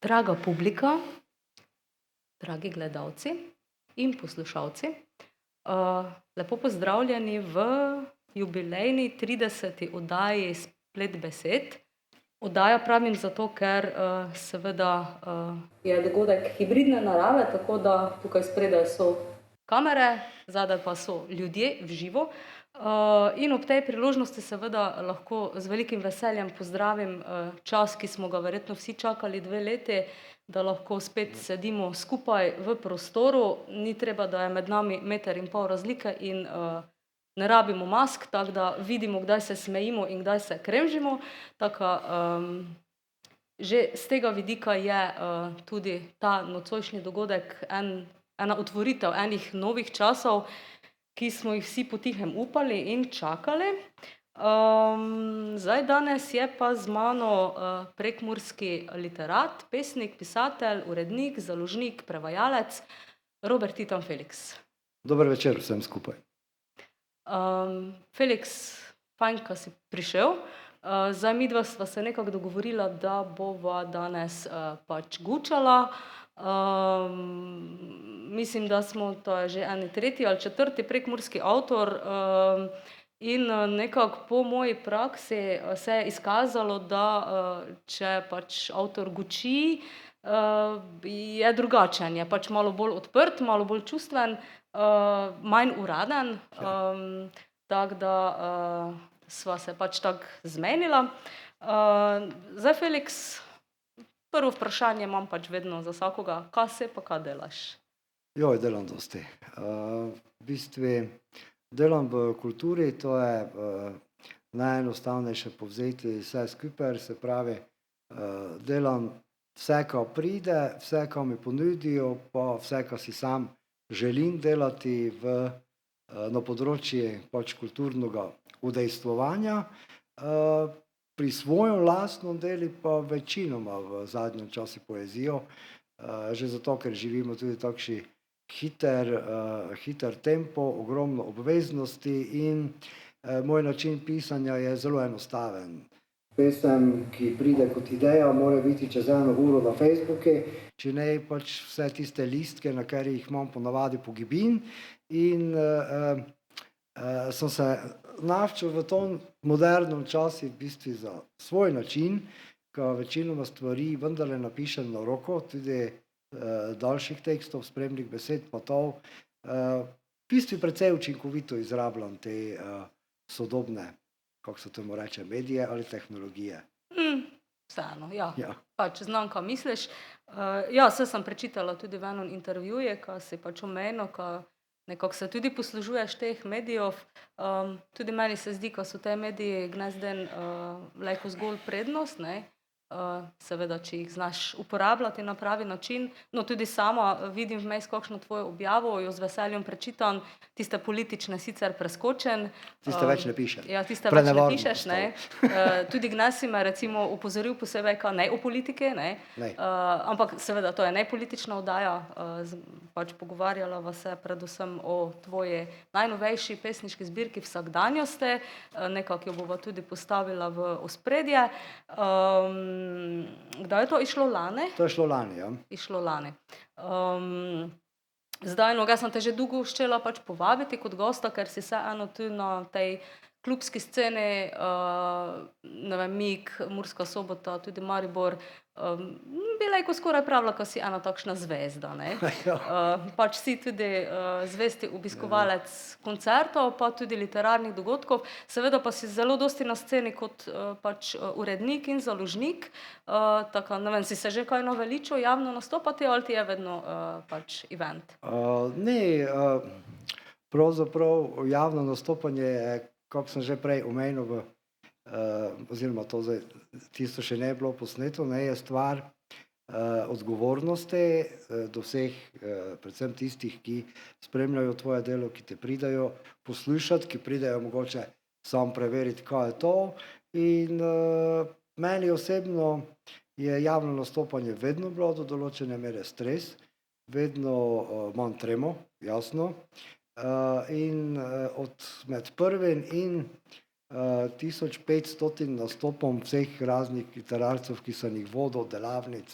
Draga publika, dragi gledalci in poslušalci, lepo pozdravljeni v jubilejni 30. oddaji Splet besed. Oddaja pravim zato, ker seveda je dogodek hibridne narave, tako da tukaj spredaj so kamere, zadaj pa so ljudje v živo. In ob tej priložnosti seveda lahko z velikim veseljem pozdravim čas, ki smo ga verjetno vsi čakali 2 leti, da lahko spet sedimo skupaj v prostoru. Ni treba, da je med nami 1,5 metra razlike in ne rabimo mask, tako da vidimo, kdaj se smejimo in kdaj se kremžimo. Taka, že z tega vidika je tudi ta nocojšnji dogodek ena otvoritev enih novih časov, ki smo jih vsi potihem upali in čakali. Zdaj danes je pa z mano prekmurski literat, pesnik, pisatelj, urednik, založnik, prevajalec Robert Titon Felix. Dober večer vsem skupaj. Felix, fajn, ka si prišel. Zdaj midva sva se nekako dogovorila, da bova danes pač gučala. Mislim, da smo, to je že eni 3. ali 4. prekmurski avtor, in nekako po moji praksi se je izkazalo, da če pač avtor guči, je drugačen, je pač malo bolj odprt, malo bolj čustven, manj uraden. Tako da sva se pač tako zmenila. Zdaj, Felix, prvo vprašanje imam pač vedno za vsakoga: kaj si pa kaj delaš? Delam dosti. V bistvu delam v kulturi, to je najenostavnejše povzeti vse skupaj, se pravi, delam vse, kar pride, vse, kar mi ponudijo, pa vse, kar si sam želim delati na področju pač kulturnega udejstvovanja. Pri svojem lastnem delu pa večinoma v zadnjem času poezijo, že zato, ker živimo tudi takšen hiter tempo, ogromno obveznosti in moj način pisanja je zelo enostaven. Pesem, ki pride kot ideja, mora biti čez 1 uro na Facebooku, če ne pač vse tiste listke, na katerih imam ponavadi pogibin, in sem se našel v tem modernem času v bistvu za svoj način, ko večinoma stvari vendarle napišem na roko, tudi daljših tekstov, spremnih besed pa to. V bistvu precej učinkovito izrabljam te sodobne, kako se temu reče, medije ali tehnologije. Vseeno, ja. Ja. Pač znam, kaj misliš. Ja, saj sem prečitala tudi v enem intervjuju, ka si pač omenil, ka nekako se tudi poslužuješ teh medijev. Tudi meni se zdi, ka so te mediji gnezden lejko zgolj prednost, ne. Seveda, če jih znaš uporabljati na pravi način. No, tudi sama vidim vmes kakšno tvojo objavo, jo z veseljem prečitam, tiste politične sicer preskočim. Tiste več ne pišem. Ja, tiste več ne Prenevarno pišeš, ne. Tudi gnez si me recimo opozoril posebej, ka ne o politiki, ne. Ne. Ampak seveda, to je nepolitična oddaja, pač pogovarjala se predvsem o tvoji najnovejši pesniški zbirki Vsakdanjosti, nekako jo bova tudi postavila v ospredje. Kdaj je to izšlo, lani? To je šlo lani, ja. Izšlo lani. Zdaj, no, jaz sem te že dolgo hotela pač povabiti kot gosta, ker si vseeno tu na tej klubski sceni, ne vem, Mig, Murska Sobota, tudi Maribor, bi lejko skoraj pravila, ka si ena takšna zvezda, ne. Pač si tudi zvesti obiskovalec koncertov, pa tudi literarnih dogodkov, seveda pa si zelo dosti na sceni kot pač urednik in založnik. Taka, ne vem, si se že kaj naveličal javno nastopati ali ti je vedno pač event? Ne, pravzaprav javno nastopanje je, kako sem že prej omenil, oziroma to zdaj, tisto še ne je bilo posneto, ne, je stvar odgovornosti do vseh, predvsem tistih, ki spremljajo tvoje delo, ki te pridejo poslušat, ki pridejo mogoče samo preverit, kaj je to. In meni osebno je javno nastopanje vedno bilo do določene mere stres, vedno imam tremo, jasno. In med prvim in 1500 nastopom vseh raznih literarcev, ki sem jih vodil, delavnic,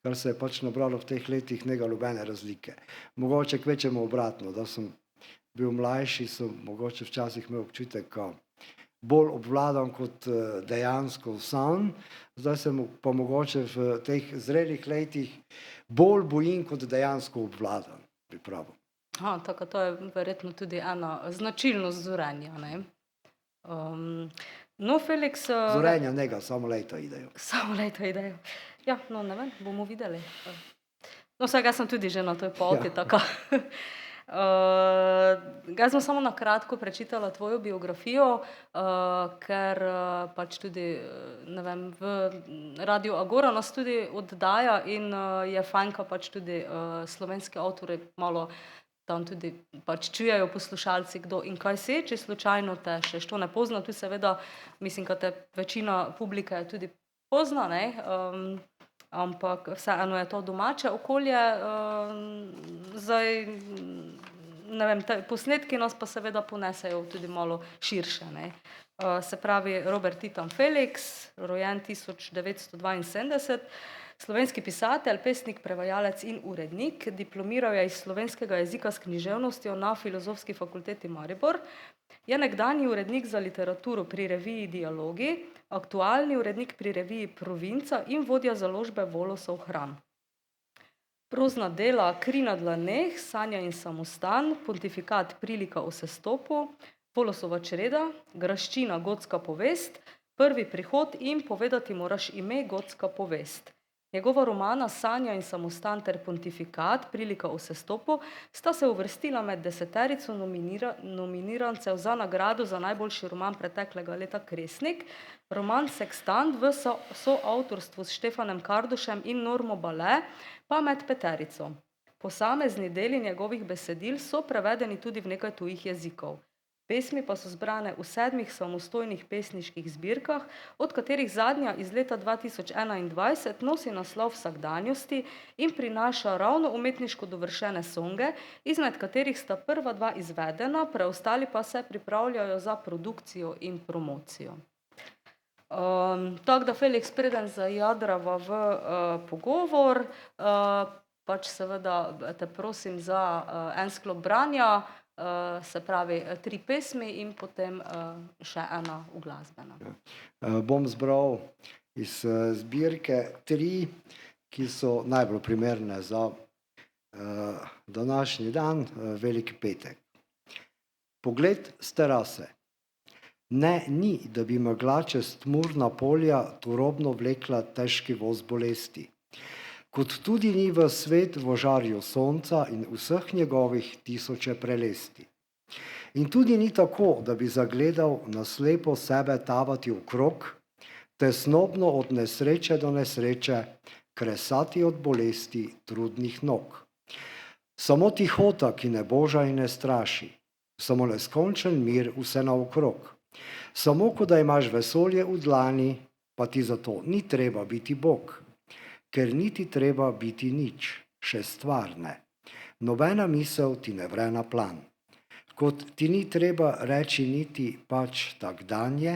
kar se je pač nabralo v teh letih, ne nobene razlike. Mogoče kvečemo obratno, da sem bil mlajši, sem mogoče včasih imel občutek, ko bolj obvladam kot dejansko sam, zdaj se pa mogoče v teh zrelih letih bolj bojim, kot dejansko obvladam pripravo. Tako to je verjetno tudi ena značilnost zorenja, ne? No, Felix... Zorenja njega, samo leta idejo. Samo leta idejo. Ja, no, ne vem, bomo videli. No, vsaj jaz sem tudi že na toj poti, taka. Jaz sem samo na kratko prečitala tvojo biografijo, ker pač tudi, ne vem, v Radio Agora nas tudi oddaja in je fajn, ka pač tudi slovenski avtorji malo tam tudi pač čujejo poslušalci, kdo in kaj si, če slučajno te še što ne pozna, tu seveda, mislim, ka te večina publike tudi pozna, ne, ampak vseeno je to domače okolje, zdaj, ne vem, posnetki nas pa seveda ponesejo tudi malo širše, ne. Se pravi, Robert Titan Felix, rojen 1972, slovenski pisatelj, pesnik, prevajalec in urednik, diplomiral je iz slovenskega jezika s književnostjo na Filozofski fakulteti Maribor, je nekdanji urednik za literaturo pri reviji Dialogi, aktualni urednik pri reviji Provinca in vodja založbe Volosov hram. Prozna dela Kri na dlaneh, Sanja in samostan, Pontifikat, prilika o sestopu, Volosova čreda, Graščina, gotska povest, Prvi prihod in Povedati moraš ime, gotska povest. Njegova romana Sanja in samostan ter Pontifikat, prilika o sestopu, sta se uvrstila med 10 nominirancev za nagrado za najboljši roman preteklega leta Kresnik, roman Sekstant v soavtorstvu s Štefanem Kardošem in Normo Bale pa med 5. Posamezni deli njegovih besedil so prevedeni tudi v nekaj tujih jezikov. Pesmi pa so zbrane v 7 samostojnih pesniških zbirkah, od katerih zadnja iz leta 2021 nosi naslov Vsakdanjosti in prinaša ravno umetniško dovršene songe, izmed katerih sta prva 2 izvedena, preostali pa se pripravljajo za produkcijo in promocijo. Tako da, Felix, preden zajadrava v pogovor, pač seveda te prosim za en sklop branja, se pravi 3 pesmi in potem še ena uglasbena. Bom zbral iz zbirke 3, ki so najbolj primerne za današnji dan, Veliki petek. Pogled s terase. Ne, ni, da bi megla čez tmurna polja turobno vlekla težki voz bolesti. Kot tudi ni v svet v žarju sonca in vseh njegovih tisoče prelesti. In tudi ni tako, da bi zagledal na slepo sebe tavati okrog, tesnobno od nesreče do nesreče, kresati od bolesti trudnih nog. Samo tihota, ki ne boža in ne straši, samo neskončen mir vse naokrog. Samo, ko da imaš vesolje v dlani, pa ti zato ni treba biti Bog. Ker niti treba biti nič, še stvar ne. Nobena misel ti ne vre na plan. Kot ti ni treba reči niti pač tak dan je,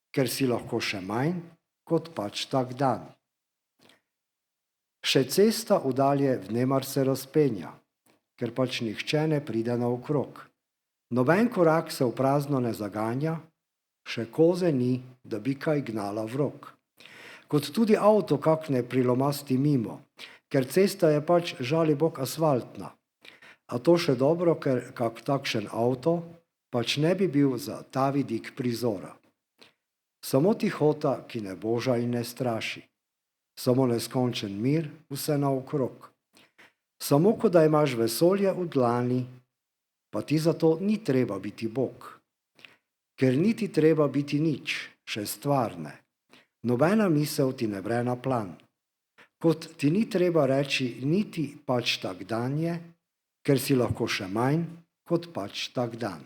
ker si lahko še manj, kot pač tak dan. Še cesta udalje vnemar se razpenja, ker pač nihče ne pride naokrog. Noben korak se v prazno ne zaganja, še koze ni, da bi kaj gnala v rok. Kot tudi avto kak ne prilomasti mimo, ker cesta je pač žali bog asfaltna. A to še dobro, ker kak takšen avto pač ne bi bil za ta vidik prizora. Samo tihota, ki ne boža in ne straši. Samo neskončen mir vse naokrog. Samo, ko da imaš vesolje v dlani, pa ti zato ni treba biti Bog. Ker niti treba biti nič, še stvar ne. Nobena misel ti ne vre na plan. Kot ti ni treba reči niti pač tak dan je, ker si lahko še manj, kot pač tak dan.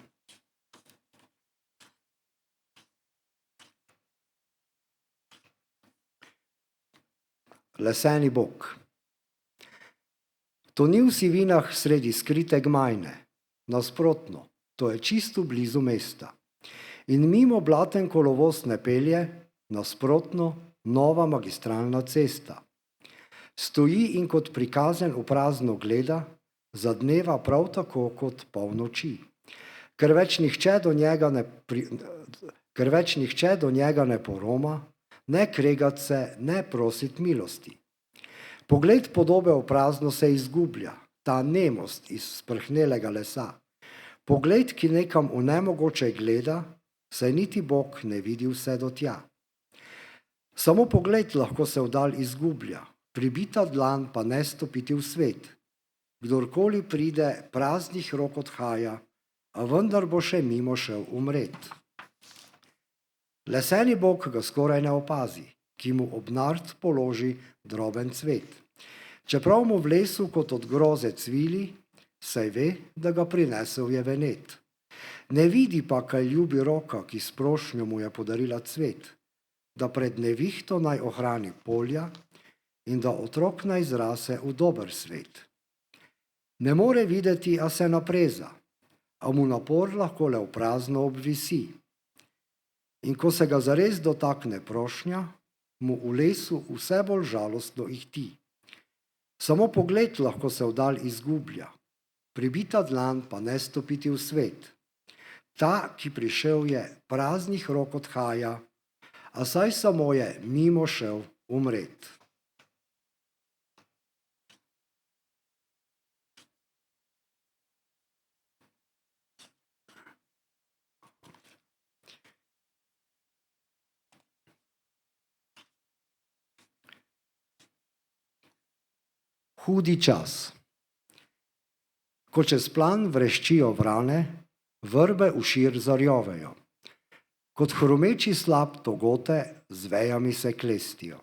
Leseni Bog. To ni v sivinah sredi skrite gmajne, nasprotno, to je čisto blizu mesta. In mimo blaten kolovoz ne pelje, nasprotno, nova magistralna cesta. Stoji in kot prikazen v prazno gleda, za dneva prav tako kot polnoči. Ker več nihče do njega ne poroma, ne kregat se, ne prosit milosti. Pogled podobe v prazno se izgublja, ta nemost iz sprhnelega lesa. Pogled, ki nekam v nemogoče gleda, saj niti Bog ne vidi vse do tja. Samo pogled lahko se vdalj izgublja, pribita dlan pa ne stopiti v svet. Kdorkoli pride, praznih rok odhaja, a vendar bo še mimo šel umret. Leseni Bog ga skoraj ne opazi, ki mu ob nard položi droben cvet. Čeprav mu v lesu kot od groze cvili, saj ve, da ga prinesel je venet. Ne vidi pa, kaj ljubi roka, ki s prošnjo mu je podarila cvet, da pred nevihto naj ohrani polja in da otrok naj zrase v dober svet. Ne more videti, a se napreza, a mu napor lahko le v prazno obvisi. In ko se ga zares dotakne prošnja, mu v lesu vse bolj žalostno ihti. Samo pogled lahko se vdalj izgublja, pribita dlan pa ne stopiti v svet. Ta, ki prišel je, praznih rok odhaja, a saj samo je mimo šel umret. Hudi čas. Ko čez plan vreščijo vrane, vrbe ušir zarjovejo. Kot hrumeči slap togote z vejami se klestijo.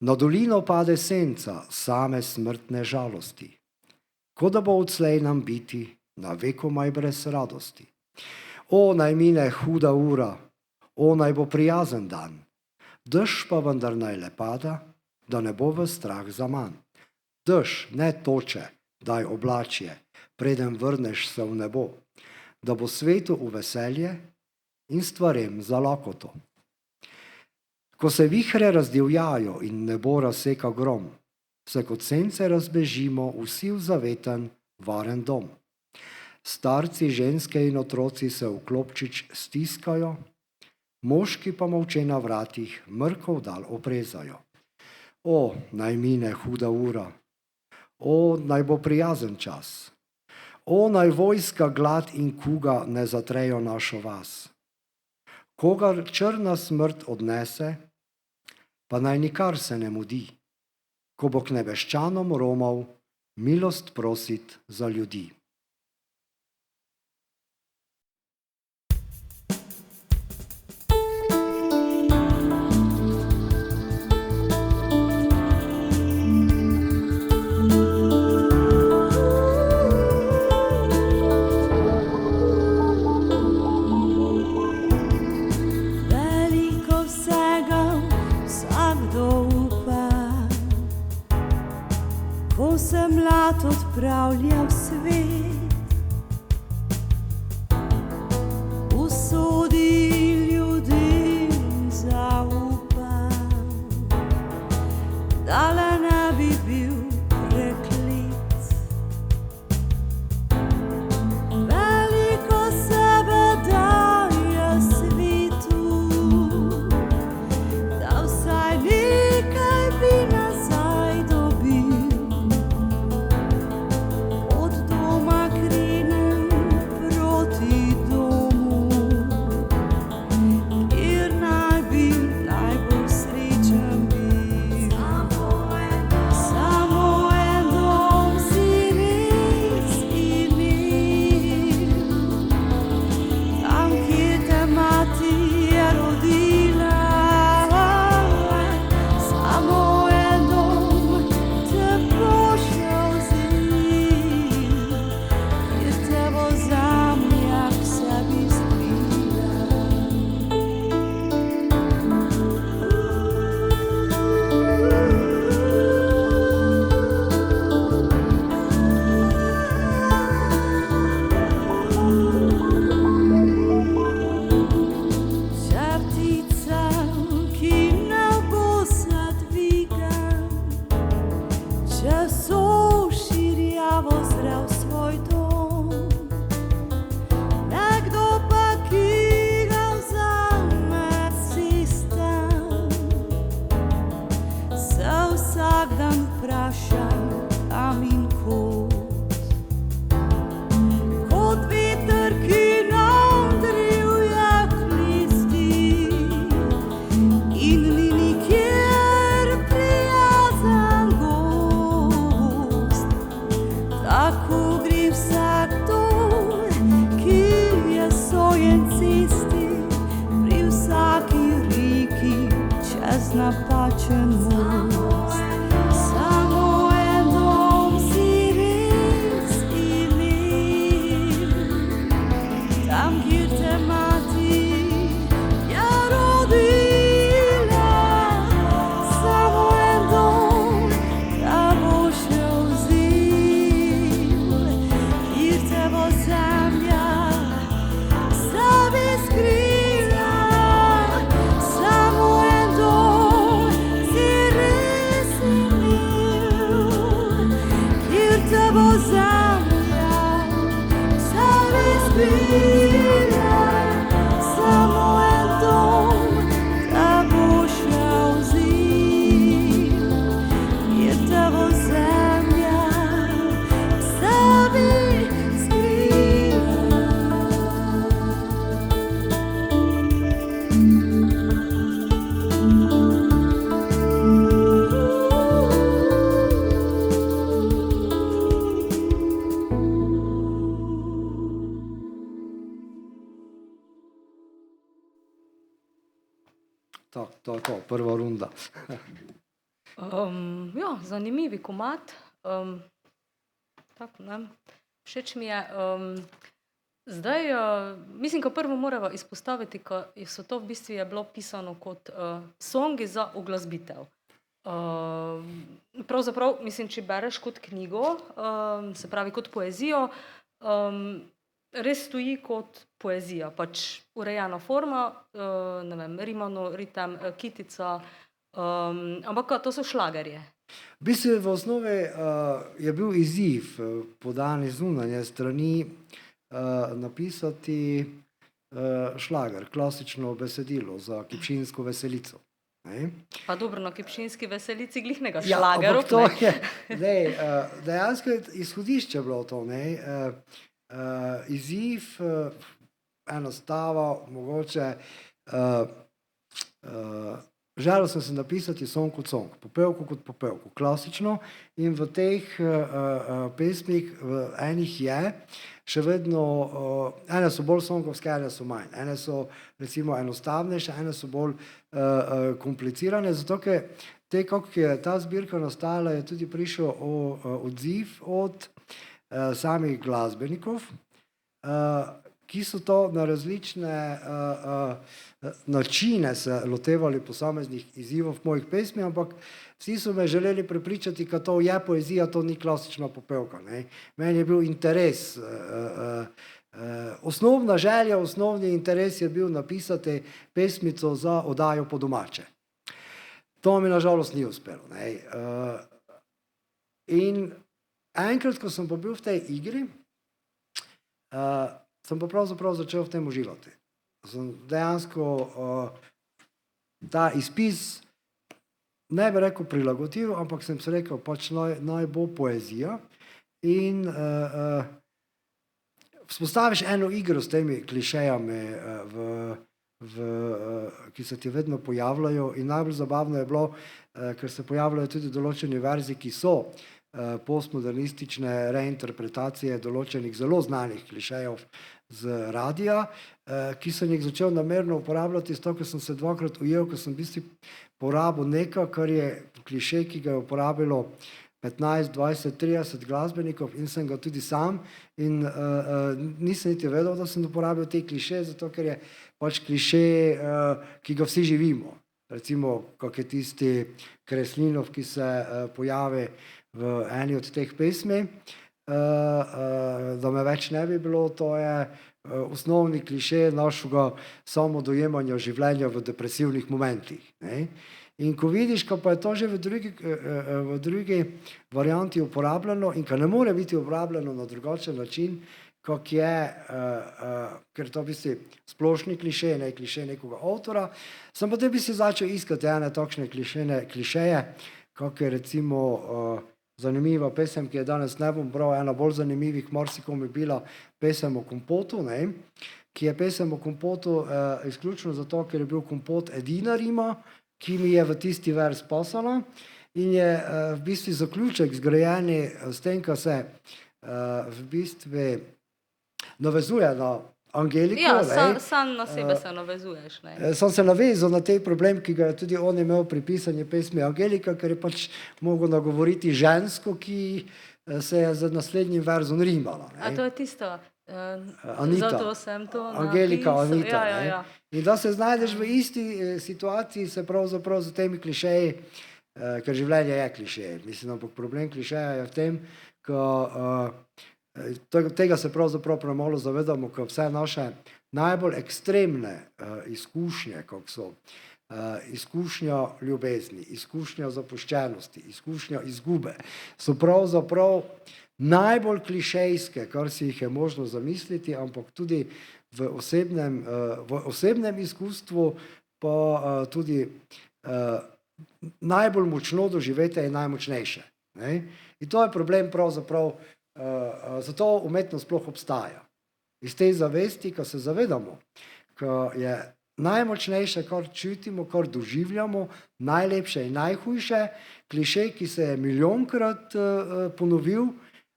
Na dolino pade senca same smrtne žalosti. Ko da bo odslej nam biti na vekomaj brez radosti. O, naj mine huda ura, o, naj bo prijazen dan. Dež pa vendar naj le pada, da ne bo v strah zaman. Dež, ne toče, daj oblačje, preden vrneš se v nebo, da bo svetu v veselje in stvarem za lakoto. Ko se vihre razdivjajo in nebo razseka grom, se kot sence razbežimo vsi v zaveten, varen dom. Starci, ženske in otroci se v klopčič stiskajo, moški pa molče na vratih mrkov dal oprezajo. O, naj mine huda ura, o, naj bo prijazen čas. O, naj vojska, glad in kuga ne zatrejo našo vas. Kogar črna smrt odnese, pa naj nikar se ne mudi, ko bo k nebeščanom romal milost prosit za ljudi. Ko se mlad odpravlja v svet, usodi ljudem zaupam, da le ne bi bil preklet. Veliko sebe daje svetu, da vsaj nekaj bi nazaj dobil. To je to, prva runda. Ja, zanimivi komad. Tako, ne. Všeč mi je. Zdaj, mislim, ko prvo moramo izpostaviti, ko so to v bistvu je bilo pisano kot songi za uglasbitev. Pravzaprav, mislim, če bereš kot knjigo, se pravi kot poezijo, res stoji kot poezija, pač urejena forma, ne vem, rimano, ritem, kitica, ampak to so šlagerje. V bistvu v osnovi je bil izziv podan iz zunanje strani napisati šlager, klasično besedilo za Kipšinsko veselico. Ne? Pa dobro, na Kipšinski veselici glihnega Ja, šlagerov, ampak to ne. je, dejansko je izhodišče bilo to, ne. Izziv, enostavno, mogoče, želel sem se napisati song kot song, popevko kot popevko, klasično, in v teh pesmih, v enih je še vedno, ene so bolj songovske, ene so manj, ene so recimo enostavnejše, ene so bolj komplicirane, zato ker kako je ta zbirka nastala, je tudi prišel odziv od samih glasbenikov, ki so to na različne načine se lotevali posameznih izzivov mojih pesmi, ampak vsi so me želeli prepričati, da to je poezija, to ni klasična popevka, ne. Meni je bil interes, osnovna želja, osnovni interes je bil napisati pesmico za oddajo po domače. To mi na žalost ni uspelo, ne. In enkrat, ko sem pa bil v tej igri, sem pa pravzaprav začel v tem uživati. Sem dejansko ta izpis, ne bi rekel prilagodil, ampak sem si rekel, pač naj bo poezija in vzpostaviš eno igro s temi klišejami, ki se ti vedno pojavljajo, in najbolj zabavno je bilo, ker se pojavljajo tudi določeni verzi, ki so postmodernistične reinterpretacije določenih zelo znanih klišejev z radia, ki sem jih začel namerno uporabljati, zato ker sem se dvakrat ujel, ker sem v bistvu porabil nekaj, kar je klišej, ki ga je uporabilo 15, 20, 30 glasbenikov, in sem ga tudi sam, in nisem niti vedel, da sem uporabil te klišeje, zato ker je pač klišej, ki ga vsi živimo. Recimo, kak je tisti Kreslinov, ki se pojavi v eni od teh pesmi, da me več ne bi bilo, to je osnovni klišej našega samodojemanja življenja v depresivnih momentih, ne. In ko vidiš, ko pa je to že v drugi varianti uporabljeno in ko ne more biti uporabljeno na drugačen način, kak je, ker to v bistvu splošni klišej, ne klišej nekoga avtora, sem potem v bistvu začel iskati ene takšne klišeje, kak je recimo zanimiva pesem, ki je danes ne bom bral, ena bolj zanimivih, marsikomu je bila pesem o kompotu, ne, ki je pesem o kompotu izključno zato, ker je bil kompot edina rima, ki mi je v tisti vers pasala, in je v bistvu zaključek zgrajen s tem, ko se v bistvu navezuje na Angeliko. Ja, sam na sebe se navezuješ, ne. Sem se navezal na tej problem, ki ga je tudi on imel pri pisanju pesmi Angelika, ker je pač mogel nagovoriti žensko, ki se je z naslednjim verzom rimala. A to je tisto, Anita. zato sem to Angelika, napisal. Anita, Ja, ja, ne. ja. In da se znajdeš v isti situaciji, se pravzaprav z temi klišeji, ker življenje je klišej. Mislim, ampak problem klišeja je v tem, tega se pravzaprav premalo zavedamo, ko vse naše najbolj ekstremne izkušnje, kot so izkušnja ljubezni, izkušnja zapuščenosti, izkušnja izgube, so pravzaprav najbolj klišejske, kar si jih je možno zamisliti, ampak tudi v osebnem izkustvu pa tudi najbolj močno doživete in najmočnejše, ne. In to je problem pravzaprav, zato umetnost sploh obstaja. Iz te zavesti, ko se zavedamo, ko je najmočnejše, kar čutimo, kar doživljamo, najlepše in najhujše, klišej, ki se je milijonkrat ponovil,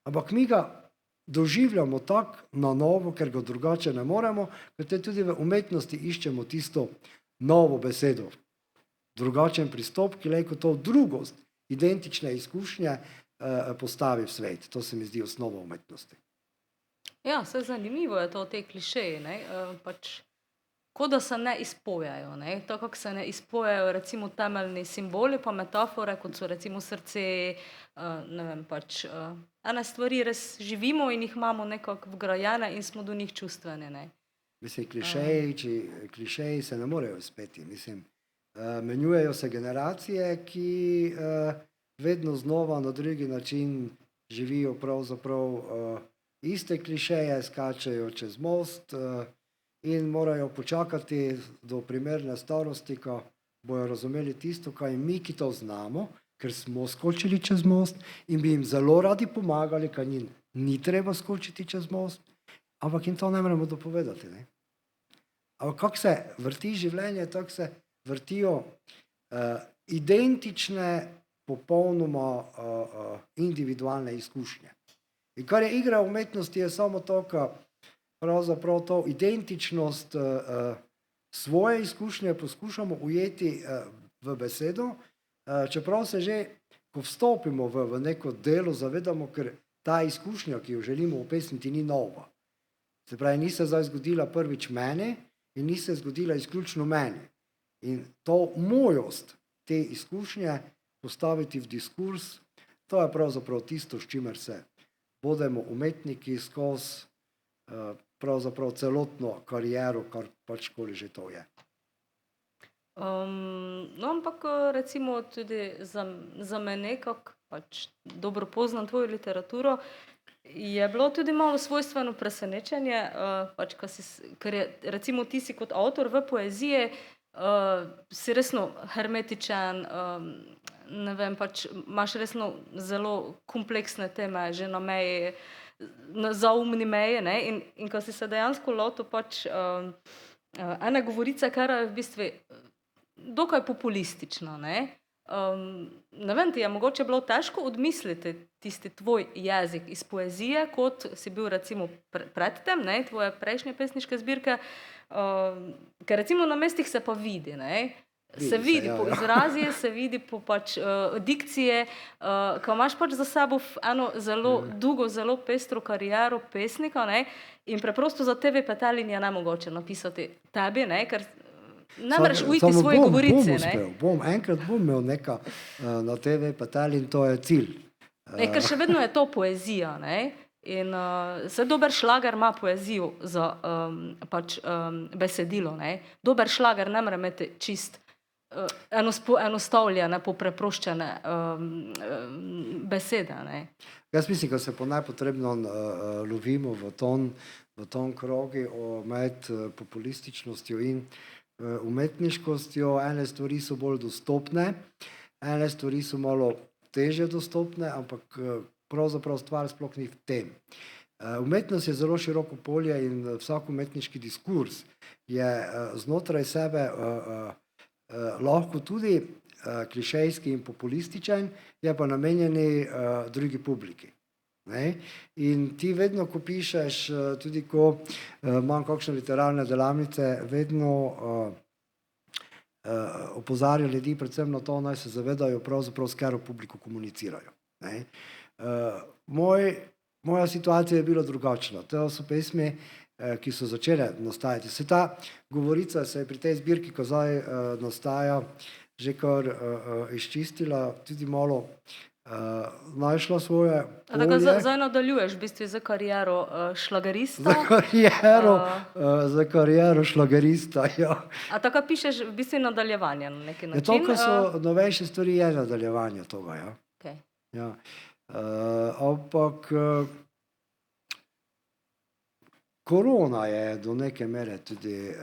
ampak mi ga doživljamo tako na novo, ker ga drugače ne moremo, ker tudi v umetnosti iščemo tisto novo besedo. drugačen pristop, ki lahko to drugost, identične izkušnje postavi v svet. To se mi zdi osnova umetnosti. Ja, vse zanimivo je to, te klišeji, ne? Pač, kot da se ne izpojajo, ne? Tako kako se ne izpojajo recimo temeljni simboli pa metafore, kot so recimo srce, ne vem, pač, ene stvari res živimo in jih imamo nekako vgrajene in smo do njih čustveni, ne? Mislim, klišeji se ne morejo izpeti. Mislim, menjujejo se generacije, ki vedno znova na drugi način živijo pravzaprav iste klišeje, skačejo čez most in morajo počakati do primerne starosti, ko bojo razumeli tisto, kaj mi, ki to znamo, ker smo skočili čez most in bi jim zelo radi pomagali, kaj njim ni treba skočiti čez most, ampak jim to ne moremo dopovedati. Ne? Ampak kako se vrti življenje, tako se vrtijo identične, popolnoma individualne izkušnje. In kar je igra umetnosti, je samo to, ko pravzaprav to identičnost svoje izkušnje poskušamo ujeti v besedo, čeprav se že, ko vstopimo v neko delo, zavedamo, ker ta izkušnja, ki jo želimo opesniti, ni nova. Se pravi, ni se zdaj zgodila prvič meni in ni se zgodila izključno meni. In to mojost te izkušnje postaviti v diskurs, to je pravzaprav tisto, s čimer se bodemo umetniki skozi pravzaprav celotno kariero, kar pač koli že to je. No, ampak recimo tudi za me nekako, pač dobro poznam tvojo literaturo, je bilo tudi malo svojstveno presenečenje, pač, ker je recimo ti si kot avtor v poeziji, si resno hermetičen, ne vem, pač imaš resno zelo kompleksne teme, že na meji, na zaumni meji, ne, in ko si se dejansko lotil pač ene govorice, kar je v bistvu dokaj populistično, ne. Ne vem, ti je mogoče bilo težko odmisliti tisti tvoj jezik iz poezije, kot si bil recimo predtem, ne, tvoje prejšnje pesniške zbirke, ker recimo na mestih se pa vidi, ne. Se vidi po izrazih, se vidi po pač dikcije, ko imaš pač za sabo eno zelo dolgo, zelo pestro kariero pesnika, ne, in preprosto za TV Petelin je nemogoče napisati tebi, ne, ker ne moreš uiti svoje govorice, ne. Enkrat bom imel neka na TV Petelin, to je cilj. Ne, ker še vedno je to poezija, ne. In se dober šlager ima poezijo za pač besedilo, ne. Dober šlager ne more imeti čist enostavljene, popreproščene besede, ne. Jaz mislim, da se po najpotrebno lovimo v ton krogi med populističnostjo in umetniškostjo. Ene stvari so bolj dostopne, ene stvari so malo težje dostopne, ampak pravzaprav stvar sploh ni v tem. Umetnost je zelo široko polje in vsak umetniški diskurs je znotraj sebe lahko tudi klišejski in populističen, je pa namenjeni drugi publiki. Ne? In ti vedno, ko pišeš, tudi ko imam kakšne literarne delavnice, vedno opozarja ljudi predvsem na to, naj se zavedajo pravzaprav, s katero publiko komunicirajo. Ne? Moja situacija je bila drugačna. To so pesmi, ki so začele nastajati. Se ta govorica se je pri tej zbirki, ko zdaj nastaja, že kar izčistila, tudi malo našla svoje polje. Tako zdaj nadaljuješ v bistvu za kariero šlagerista. Za kariero šlagerista, ja. A tako pišeš v bistvu nadaljevanje na neki način? To, kar so novejše stvari, je nadaljevanje toga, ja. Okay. Ja. Ampak korona je do neke mere tudi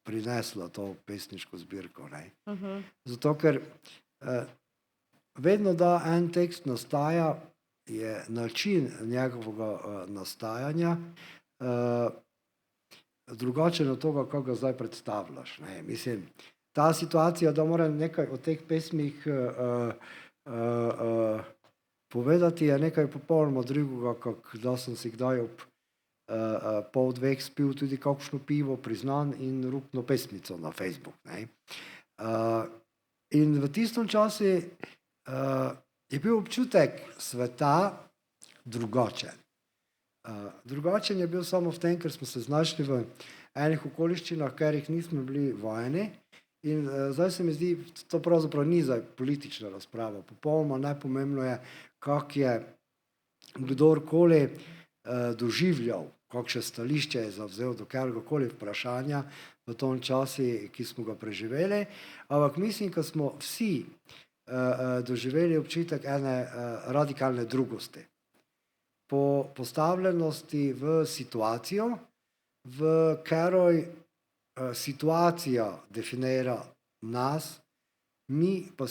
prinesla to pesniško zbirko. Ne? Zato, ker vedno, da en tekst nastaja, je način njegovega nastajanja drugačen od tega, kako ga zdaj predstavljaš. Ne? Mislim, ta situacija, da moram nekaj o teh pesmih povedati, je nekaj popolnoma drugega, kako da sem si kdaj ob pol dveh spil tudi kakšno pivo, priznan in rupno pesmico na Facebook. Ne? In v tistem času je bil občutek sveta drugačen. Drugačen je bil samo v tem, ker smo se znašli v enih okoliščinah, ker jih nismo bili vajeni. In zdaj se mi zdi, to pravzaprav ni zdaj politična razprava. Popolnoma najpomembno je, kako je kdorkoli doživljal, kakšne stališče je zavzel do katerega vprašanja v tom času, ki smo ga preživeli. Ampak mislim, da smo vsi doživeli občutek ene radikalne drugosti. Po postavljenosti v situacijo, v kateri situacija definira nas, mi pa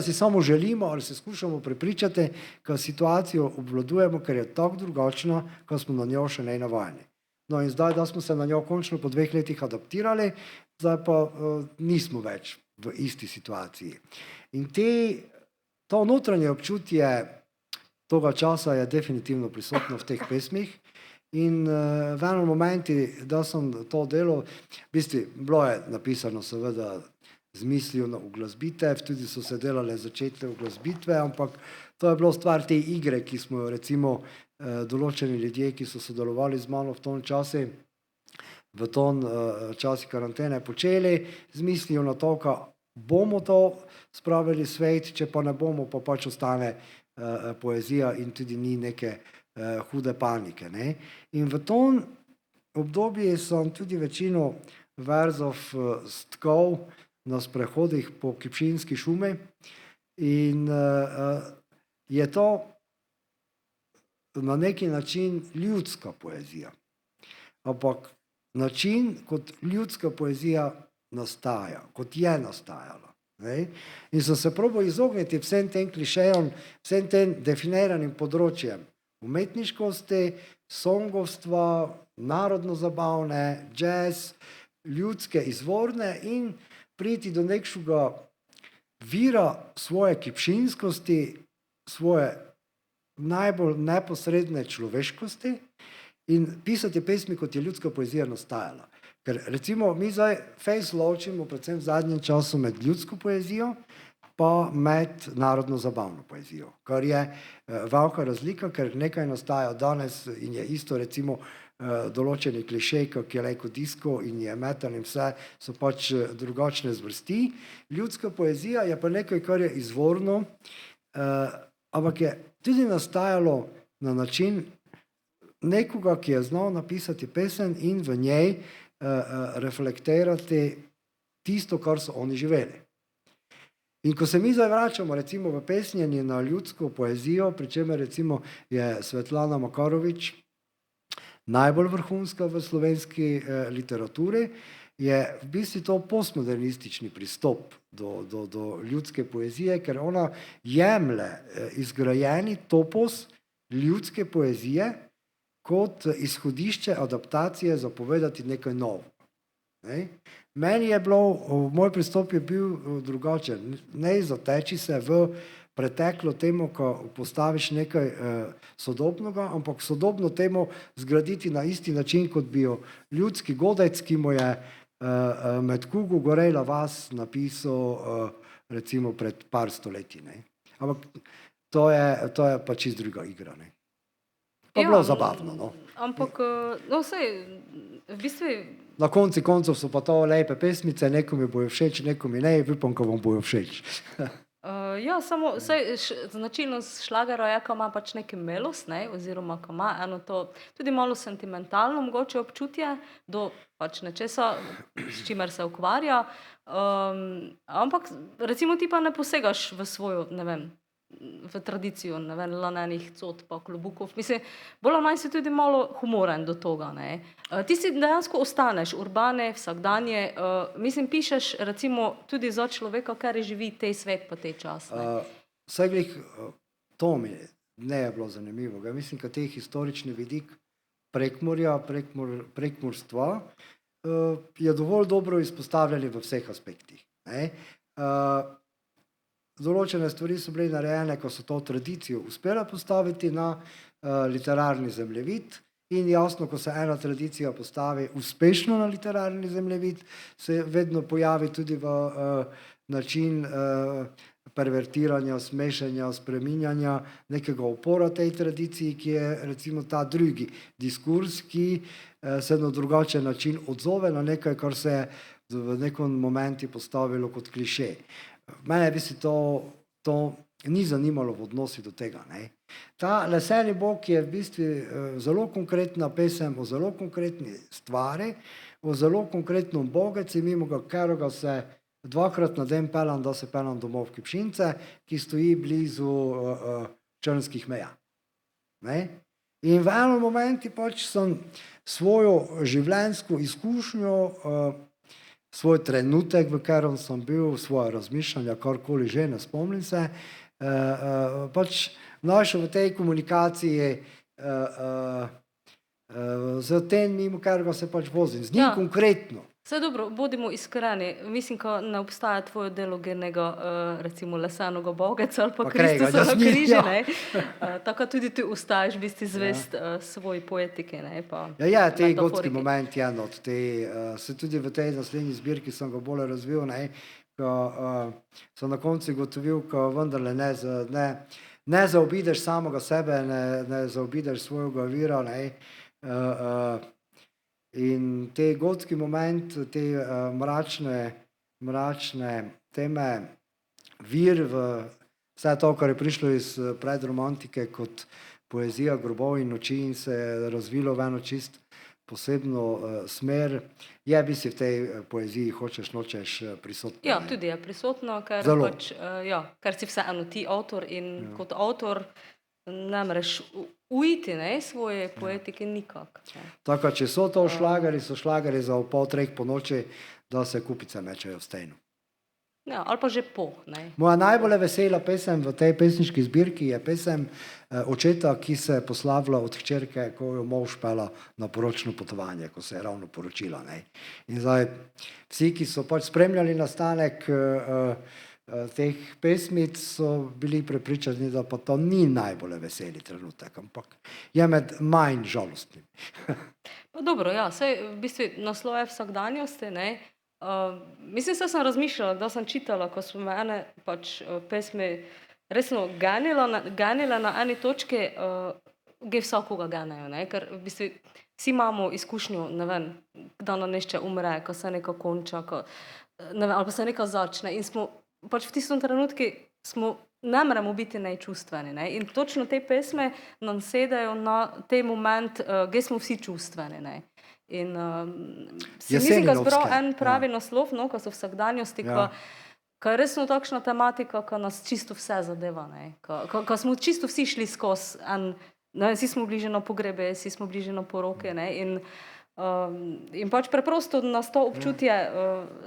si samo želimo ali se skušamo prepričati, da situacijo obvladujemo, ker je tako drugačna, ko smo na njo še ne navajeni. No in zdaj, da smo se na njo končno po 2 letih adaptirali, zdaj pa nismo več v isti situaciji. In to notranje občutje toga časa je definitivno prisotno v teh pesmih. In v enem momentu, da sem to delal, v bistvu bilo je napisano seveda z mislijo na uglasbitev, tudi so se delale začetne uglasbitve, ampak to je bilo stvar te igre, ki smo jo recimo določeni ljudje, ki so sodelovali z mano v tom času, v tom času karantene počeli, z mislijo na to, da bomo to spravili svet, če pa ne bomo, pa pač ostane poezija in tudi ni neke hude panike. Ne? In v tom obdobju sem tudi večino verzov stkal na sprehodih po Kipšinski šumi in je to na neki način ljudska poezija. Ampak način, kot ljudska poezija nastaja, kot je nastajala. Ne? In sem se probal izogniti vsem tem klišejom, vsem tem definiranim področjem umetniškosti, songovstva, narodno-zabavne, jazz, ljudske, izvorne in priti do nekšega vira svoje kipšinskosti, svoje najbolj neposredne človeškosti in pisati pesmi, kot je ljudska poezija nastajala. Ker recimo mi zdaj fejs ločimo predvsem v zadnjem času med ljudsko poezijo pa med narodno-zabavno poezijo, kar je velika razlika, ker nekaj nastaja danes in je isto recimo določeni klišej, kot je lejko disko in je metal in vse, so pač drugačne zvrsti. Ljudska poezija je pa nekaj, kar je izvorno, ampak je tudi nastajalo na način nekoga, ki je znal napisati pesem in v njej reflektirati tisto, kar so oni živeli. In ko se mi zdaj vračamo recimo v pesnjenje na ljudsko poezijo, pri čemer recimo je Svetlana Makarovič najbolj vrhunska v slovenski literaturi, je v bistvu to postmodernistični pristop do ljudske poezije, ker ona jemlje izgrajeni topos ljudske poezije kot izhodišče adaptacije za povedati nekaj novo. Ne? Meni je bilo, moj pristop je bil drugačen. Ne zateči se v preteklo temo, ko postaviš nekaj sodobnega, ampak sodobno temo zgraditi na isti način, kot bi jo ljudski godec, ki mu je med kugo gorela vas napisal recimo pred par stoletji. Ne? Ampak to je pa čist druga igra. Ne? Pa bilo zabavno. No? Ampak, no vsej, v bistvu... Na konci koncev so pa to lepe pesmice, nekomu bojo všeč, nekomu ne, upam, ko vam bojo všeč. Ja, samo značilnost šlagera je, ko ima pač neki melos, ne, oziroma ko ima eno to tudi malo sentimentalno mogoče občutje do pač nečesa, s čimer se ukvarja, ampak recimo ti pa ne posegaš v svojo, ne vem, v tradicijo, ne vem, lanenih cot pa klobukov. Mislim, bolj ali manj si tudi malo humoren do toga, ne. Ti si dejansko ostaneš urbane, vsakdanje, mislim, pišeš recimo tudi za človeka, kar živi tej svet pa tej čas, ne. Vsaj glih, to mi ne je bilo zanimivo. Mislim, da te historični vidik Prekmurja, prekmurstva je dovolj dobro izpostavljali v vseh aspektih. Ne. Določene stvari so bile narejene, ko so to tradicijo uspela postaviti na literarni zemljevid In jasno, ko se ena tradicija postavi uspešno na literarni zemljevid, se vedno pojavi tudi v način pervertiranja, smešanja, spreminjanja nekega upora tej tradiciji, ki je recimo ta drugi diskurs, ki se na drugačen način odzove na nekaj, kar se je v nekom momentu postavilo kot kliše. Mene bi se to ni zanimalo v odnosi do tega. Ne. Ta Leseni Bog je v bistvu zelo konkretna pesem o zelo konkretni stvari, o zelo konkretnem bogeci, mimo katerega se dvakrat na dan peljem, da se peljem domov v Kipšince, ki stoji blizu črnskih meja. Ne. In v enem momentu pač sem svojo življenjsko izkušnjo, svoj trenutek, v katerem sem bil, svoje razmišljanja, karkoli že, ne spomnim se, pač našel v tej komunikaciji z tem, mimo katerega se pač vozim, z njim konkretno. Vse dobro, bodimo iskreni. Mislim, ko ne obstaja tvoje delo genega, recimo lesenega bogeca ali pa Kristusova križa, tako tudi ti ostaješ v bistvu zvest svoji poetiki. Ja, te gotski moment je od te, se tudi v tej naslednji zbirki sem ga bolj razvil, ko sem na koncu gotovil, ko vendarle ne zaobideš samega sebe, ne zaobideš svojega vira, in te gotski moment, te mračne teme, vir v vse to, kar je prišlo iz predromantike kot poezija grobov in noči in se je razvilo v eno čist posebno smer, je bi si v tej poeziji hočeš nočeš prisotno. Ja, tudi je prisotno, ker si vseeno ti avtor in kot avtor ne moreš ujti svoje poetike nikak. Tako, če so to šlageri, so šlageri za ob 2:30 po noči, da se kupice mečejo v stenu. Ja, ali pa že po. Moja najbolj vesela pesem v tej pesniški zbirki je pesem očeta, ki se je poslavila od hčerke, ko jo mož pela na poročno potovanje, ko se je ravno poročila. In zdaj vsi, ki so pač spremljali nastanek teh pesmic, so bili prepričani, da pa to ni najbolj veseli trenutek, ampak je med manj žalostnim. Pa dobro, ja, saj v bistvu naslov je vsakdanjosti, mislim, da sem razmišljala, da sem čitala, ko smo ene pač pesmi resno ganile na eni točki, gdje vsakoga ganejo, ker v bistvu vsi imamo izkušnjo, ne vem, da nam nešče umre, ko se nekaj konča, ne vem, ali pa se nekaj začne in smo pač v tistem trenutku ne moremo biti najčustveni. In točno te pesme nam sedajo na te moment, gdje smo vsi čustveni. In mislim, da zbral en pravi naslov, ko so vsakdanjosti, ko je resno takšna tematika, ko nas čisto vse zadeva. Ko smo čisto vsi šli skozi, vsi smo bliže na pogrebe, vsi smo bliže na poroke. In pač preprosto nas to občutje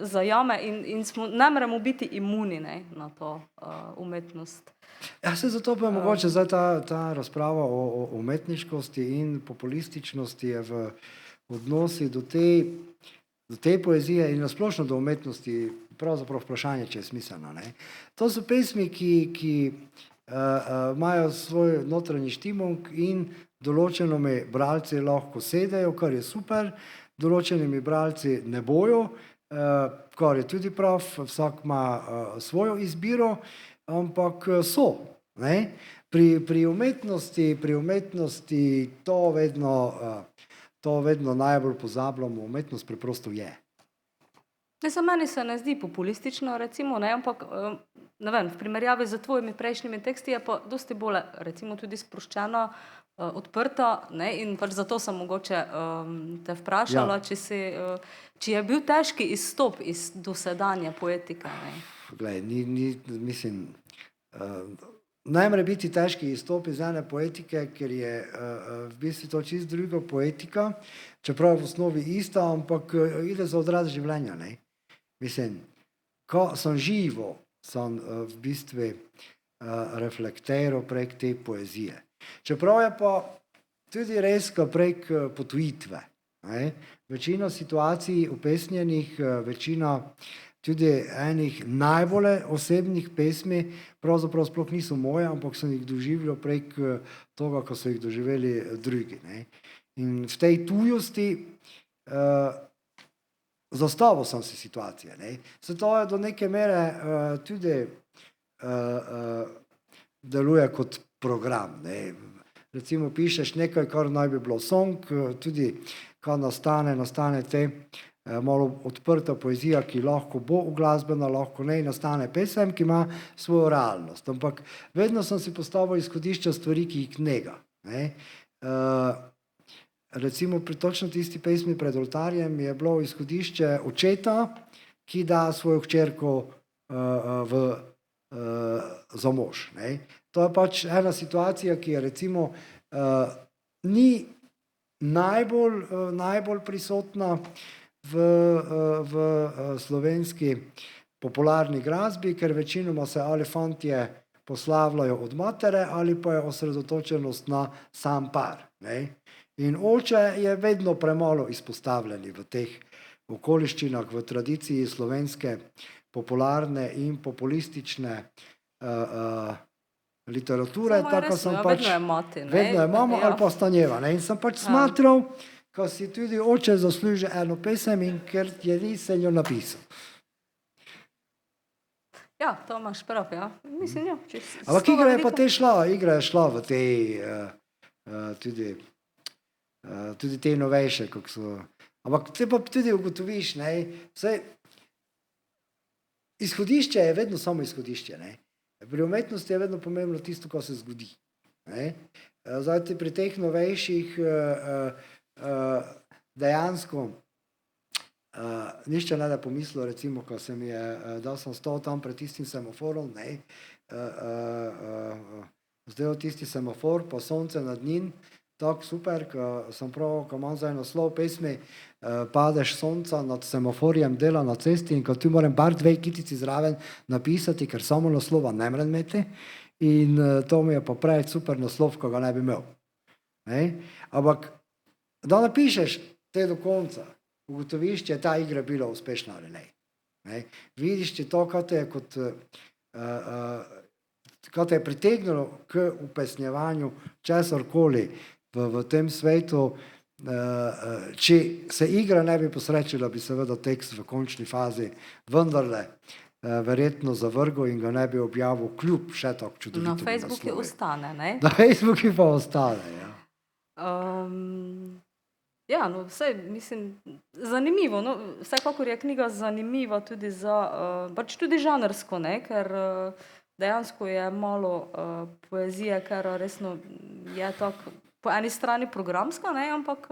zajame in ne moremo biti imuni na to umetnost. Ja, se zato pa mogoče zdaj ta razprava o umetniškosti in populističnosti je v odnosi do te poezije in nasplošno do umetnosti pravzaprav vprašanje, če je smiselno. To so pesmi, ki imajo svoj notranji štimung in določenimi bralci lahko sedejo, kar je super, določenimi bralci ne bojo, kar je tudi prav, vsak ima svojo izbiro, ampak so. Pri umetnosti to vedno najbolj pozabljamo, umetnost preprosto je. Za meni se ne zdi populistično, recimo, ampak ne vem, v primerjavi z tvojimi prejšnjimi teksti je pa dosti bolj, recimo, tudi sproščena, odprta, in pač zato sem mogoče te vprašala, če je bil težki izstop iz dosedanje poetike. Glej, mislim, ne more biti težki izstop iz ene poetike, ker je v bistvu to čisto druga poetika, čeprav je v osnovi ista, ampak ide za odraz življenja. Mislim, ko sem živo, sem v bistvu reflektiral prek te poezije. Čeprav je pa tudi res prek potujitve. Večina situacij upesnjenih, večina tudi enih najbolj osebnih pesmi pravzaprav sploh niso moje, ampak sem jih doživljal prek toga, ko so jih doživeli drugi. In v tej tujosti zastavil sem si situacije. Ne. Se to je do neke mere tudi deluje kot program. Ne. Recimo pišeš nekaj, kar naj bi bilo song, tudi kar nastane te malo odprta poezija, ki lahko bo uglasbena, lahko ne, nastane pesem, ki ima svojo realnost. Ampak vedno sem si postavil izhodišča stvari, ki jih nega. Ne. Recimo pri točno tisti pesmi Pred oltarjem je bilo izhodišče očeta, ki da svojo hčerko za mož. Ne. To je pač ena situacija, ki je recimo ni najbolj prisotna v slovenski popularni glasbi, ker večinoma se ali fantje poslavljajo od matere ali pa je osredotočenost na sam par. Ne. In oče je vedno premalo izpostavljen v teh okoliščinah, v tradiciji slovenske popularne in populistične literature. Vedno je mati. Vedno je mama ali pa stanjeva. Ne? In sem pač smatral, ko si tudi oče zasluži eno pesem in ker je nisem jo napisal. Ja, to imaš prav, ja. Mislim, ja. Ampak igra je šla v tej tudi te novejše, kako so. Ampak te pa tudi ugotoviš, ne, vsaj izhodišče je vedno samo izhodišče, ne. Pri umetnosti je vedno pomembno tisto, kar se zgodi. Ne. Zdaj pri teh novejših dejansko nišče ne da pomislil, recimo, ko se mi je, da sem stal tam pred tistim semaforom, ne, zdaj tisti semafor, pa sonce nad njim, tako super, ko sem prav, ko imam zdaj naslov pesmi Padeš sonca nad semaforjem dela na cesti in ko tu moram bar 2 kitici zraven napisati, ker samo naslova ne morem imeti in to mi je pa prej super naslov, ko ga ne bi imel. Ne? Ampak, da napišeš te do konca, ugotoviš, če je ta igra bila uspešna ali ne. Ne? Vidiš, če to, kaj te je kaj te je pritegnilo k upesnjevanju česarkoli v tem svetu, če se igra ne bi posrečila, bi seveda tekst v končni fazi vendarle verjetno zavrgel in ga ne bi objavil kljub še tako čudovitemu naslovu. Na Facebooku ostane, ne? Na Facebooku pa ostane, ja. Ja, no, vse, mislim, zanimivo, no, vsekakor je knjiga zanimiva tudi za, pač tudi žanrsko, ne, ker dejansko je malo poezije, ker resno je tako po eni strani programska, ne, ampak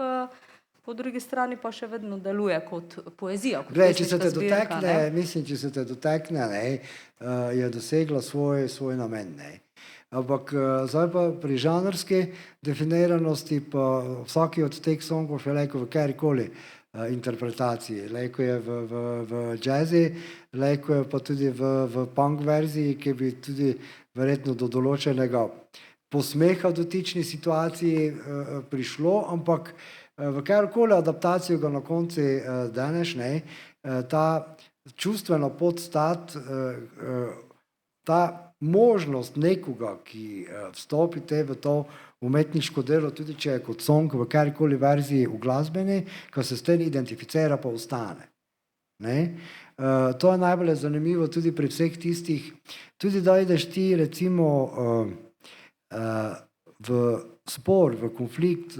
po drugi strani pa še vedno deluje kot poezija, kot Glej, če se pesniška te zbirka, dotekne, ne. mislim, če se te dotekne, ne, je dosegla svoj namen, ne. Ampak zdaj pa pri žanrski definiranosti pa vsaki od teh songov je lejko v kjerkoli interpretaciji. Lejko je v jazzi, lejko je pa tudi v punk verziji, ki bi tudi verjetno do določenega posmeha dotični situaciji prišlo, ampak v kjerkoli adaptacijo ga na konci deneš, ne, ta čustvena podstat, ta možnost nekoga, ki vstopite v to umetniško delo, tudi če je kot song v kjerkoli verziji uglasbeni, ko se s tem identificira, pa ostane. Ne? To je najbolj zanimivo tudi pri vseh tistih, tudi da ideš ti recimo v spor, v konflikt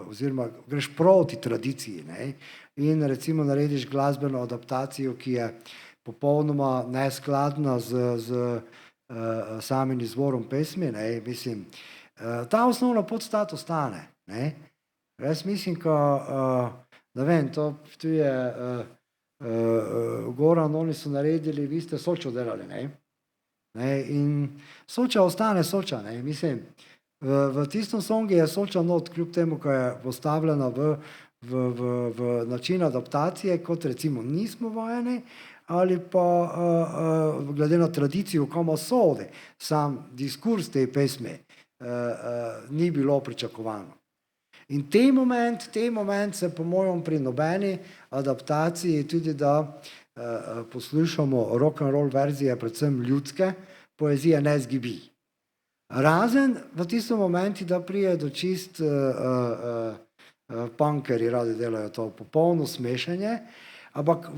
oziroma greš proti tradiciji, ne? In recimo narediš glasbeno adaptacijo, ki je popolnoma neskladna z samim izvorom pesmi, ne? Mislim, ta osnovna podstat ostane. Ne? Jaz mislim, da vem, to je Goran, oni so naredili, vi ste Sočo delali, ne? Ne? In Soča ostane Soča, ne? Mislim, v tistem songu je Soča not, kljub temu, ko je postavljena v način adaptacije, kot recimo Nismo vajeni, ali pa glede na tradicijo, kamo sodi sam diskurs te pesmi, ni bilo pričakovano. In te moment se po mojem pri nobeni adaptaciji tudi, da poslušamo rock and roll verzije, predvsem ljudske poezije, ne zgibi. Razen v tistem momentu, da prije do čist Punkerji radi delajo to popolno smešanje, ampak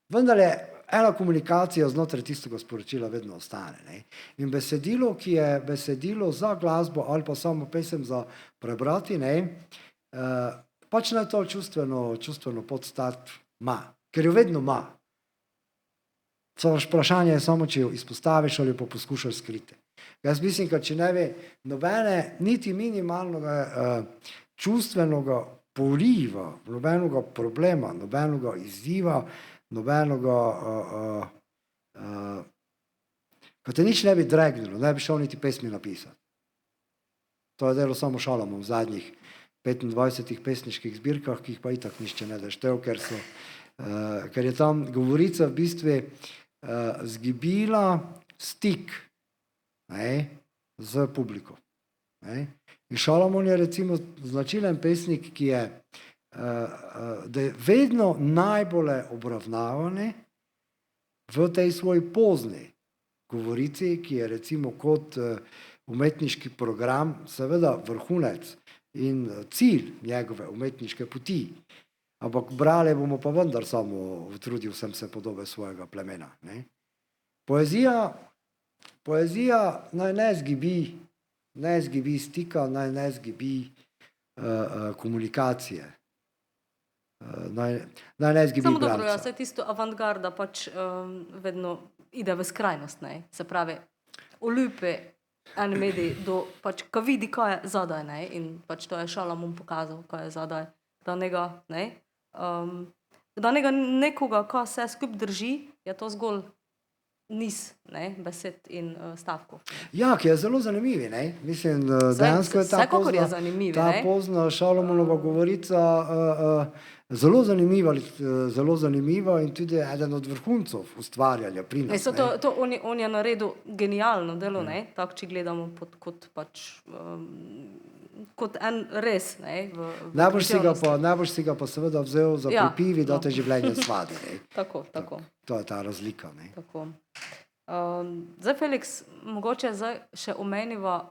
vendarle ena komunikacija znotraj tistega sporočila vedno ostane. Ne? In besedilo, ki je besedilo za glasbo ali pa samo pesem za prebrati, pač naj to čustveno podstat ima, ker jo vedno ima. Vprašanje je samo, če jo izpostaviš ali pa poskušaš skriti. Jaz mislim, da če ne bi nobene, niti minimalnega čustvenega poriva, nobenega problema, nobenega izziva, nobenega, ko te nič ne bi dregnilo, ne bi šel niti pesmi napisati. To je delo samo Šalamon v zadnjih 25 pesniških zbirkah, ki jih pa itak nišče ne deštev, ker je tam govorica v bistvu zgibila stik z publiko. In Šalamon je recimo značilen pesnik, ki je da je vedno najbolje obravnavani v tej svoji pozni govorici, ki je recimo kot umetniški program seveda vrhunec in cilj njegove umetniške poti. Ampak brali bomo pa vendar samo trudil sem se podobe svojega plemena. Poezija naj ne zgibi stika, naj ne zgibi komunikacije. Naj ne zgibi Samo dobro, branca. vse tisto avantgarda pač vedno ide v skrajnost, se pravi, oljubi en medij, pač, ko vidi, kaj je zadaj, in pač to je Šalamon pokazal, kaj je zadaj, da nekoga, ko se skupaj drži, je to zgolj niz besed in stavkov. Ja, ki je zelo zanimiv. Mislim, dejansko je Vsekakor je zanimiv. ta pozna Šalamonova govorica zelo zanimiva in tudi eden od vrhuncev ustvarjanja pri nas. On je naredil genialno delo, tako če gledamo kot en res. Najbolj si ga pa seveda vzel za pripivi, da te življenje svadi. Tako. To je ta razlika. Tako. Zdaj, Felix, mogoče zdaj še omeniva,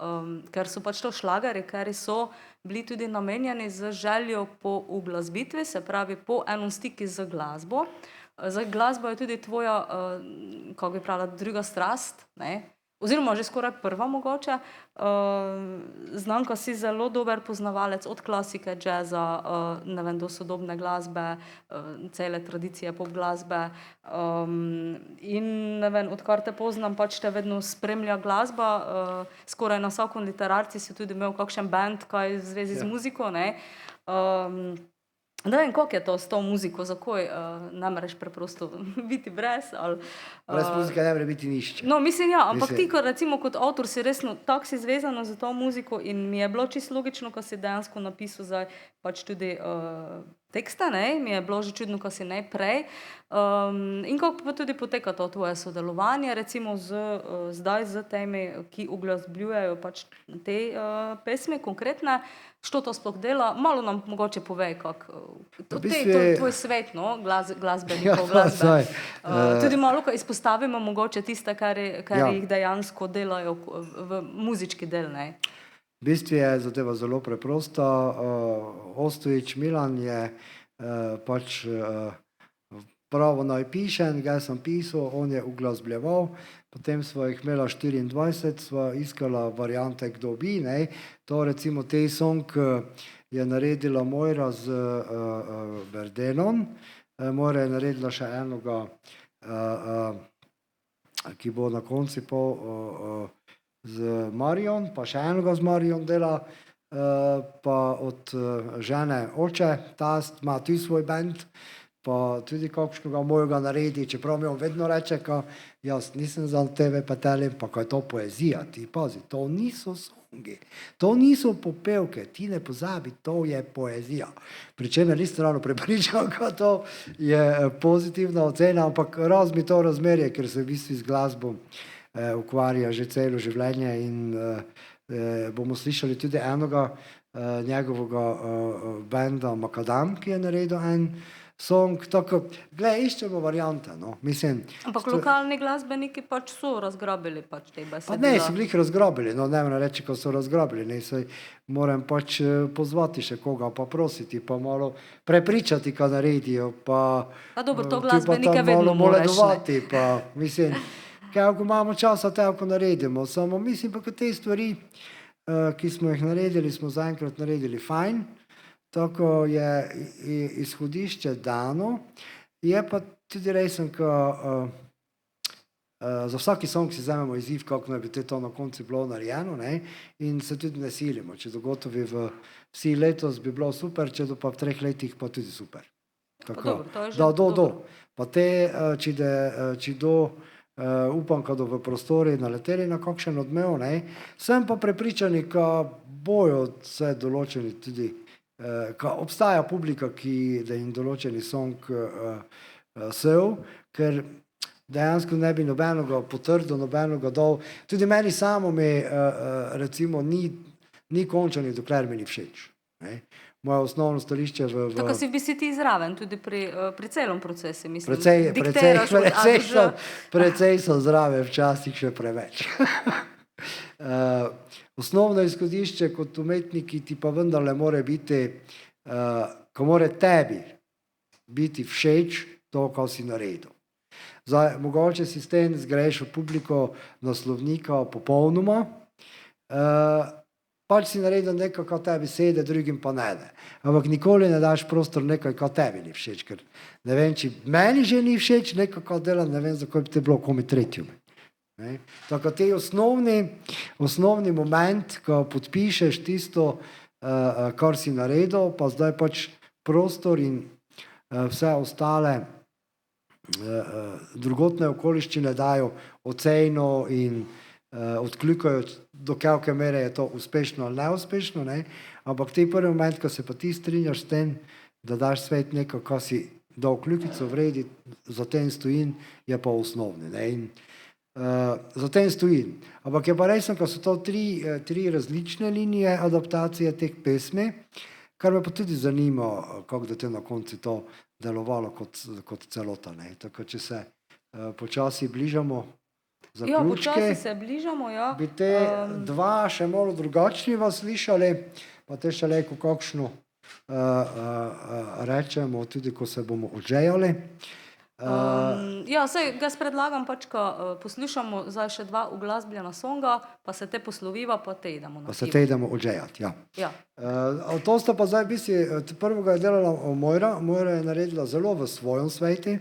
ker so pač to šlagerji, ker so bili tudi namenjeni z željo po uglasbitvi, se pravi po enom stiki z glasbo. Zdaj, glasba je tudi tvoja, kako bi pravila, druga strast, oziroma že skoraj prva mogoče. Znam, ko si zelo dober poznavalec od klasike, džeza, do sodobne glasbe, cele tradicije pop glasbe. In odkar te poznam, pač te vedno spremlja glasba. Skoraj na vsakom literarci si tudi imel kakšen band, kaj v zvezi z muziko. Ne vem, kako je to s to muziko, zakaj ne moreš preprosto biti brez? Brez muzike ne more biti nišče. No, mislim, ampak ti, recimo kot avtor, si resno tako si zvezana za to muziko in mi je bilo čisto logično, ko si dejansko napisal zdaj pač tudi tekste, mi je bilo že čudno, ko si ne prej. In kako pa tudi poteka to tvoje sodelovanje, recimo zdaj z temi, ki uglasbljujejo pač te pesmi konkretne, što to sploh dela? Malo nam mogoče povej, to je tvoj svet, glasbenikov, glasbe. Tudi malo, ko izpostavimo mogoče tiste, kar jih dejansko delajo v muzički del. V bistvu je zadeva zelo preprosta. Ostojić Milan je pač pravo najpišen, ga sem pisal, on je uglasbljeval, potem sva jih imela 24, sva iskala variante, kdo bi. To recimo tej song je naredila Mojra z Verdenom, Mojra je naredila še enoga, ki bo na konci z Marion, pa še enoga z Marion dela, pa od žene oče, tast ima tudi svoj band, pa tudi kakšnega mojega naredi, čeprav mi on vedno reče, jaz nisem za tebe petelim, pa ko je to poezija, ti pazi, to niso songi, to niso popevke, ti ne pozabi, to je poezija. Pričemer nisem ravno prepričan, kako to je pozitivna ocena, ampak razmi to razmerje, ker se v bistvu z glasbo ukvarja že celo življenje in bomo slišali tudi enega njegovega benda Makadam, ki je naredil en song, tako, glej, iščemo variante, no, mislim. Ampak lokalni glasbeniki pač so razgrabili pač te Pa besedila. ne, so bili jih razgrabili, no ne vem reči, ko so razgrabili, ne, saj moram pač pozvati še koga, pa prositi, pa malo prepričati, kaj naredijo, pa Pa dobro, to ti pa glasbenike tam vedno malo moraš, ne. moledovati, pa mislim, kako imamo časa, tako naredimo, samo mislim pa, kot te stvari, ki smo jih naredili, smo zaenkrat naredili fajn, tako je izhodišče dano, je pa tudi resen, ko za vsaki song si vzamemo izziv, kako naj bi to na koncu bilo narejeno, ne, in se tudi ne silimo, če dogotovi v vsi letos bi bilo super, če do pa v 3 letih pa tudi super. Pa dobro, to je že do. dobro. Pa te, če do upam, kad v prostori naleteli na kakšen odmev, ne, sem pa prepričani, ka bojo se določeni tudi, ka obstaja publika, ki da jim določeni song sev, ker dejansko ne bi nobenoga potrdil, nobenoga dol. Tudi meni samo mi recimo ni končani, dokler mi ni všeč. Ne. Moje osnovno stališče Tako si v bistvu ti zraven, tudi pri celom procesu, mislim. Precej diktiraš od A do Ž. precej so zdrave, včasih še preveč. Osnovno izhodišče kot umetniki ti pa vendarle more biti, ko more tebi biti všeč to, kar si naredil. Zdaj, mogoče si s tem zgrešil publiko naslovnika popolnoma, pač si naredil nekaj, kar tebi sede, drugim pa ne. Ampak nikoli ne daš prostor nekaj, kar tebi ni všeč, ker ne vem, či meni že ni všeč, nekaj, kar delam, ne vem, zakaj bi te bilo komi tretjim. Tako te osnovni moment, ko podpišeš tisto, kar si naredil, pa zdaj pač prostor in vse ostale drugotne okoliščine dajo oceno in odkljukajo, do kakšne mere je to uspešno ali neuspešno, ne? Ampak te prvi moment, ko se pa ti strinjaš s tem, da daš svet nekaj, kar si dal kljukico vredi, za tem stojim, je pa osnovni. Ne? In za tem stojim. Ampak je pa res, ko so to tri različne linije adaptacije teh pesmi, kar me pa tudi zanima, kako da te na koncu to delovalo kot celota. Ne? Tako, če se počasi bližamo Ja, zaključke, počasi se bližamo, ja. bi te dva še malo drugačni vas slišali, pa te še leko kakšno rečemo, tudi ko se bomo odžejali. Ja, saj ga predlagam pač, ko poslušamo zdaj še 2 uglasbljena songa, pa se te posloviva, pa te idemo na Pa se pivo. te idemo odžejati, ja. Ja. To sta pa zdaj v bistvu, prvega je delala Mojra, Mojra je naredila zelo v svojem sveti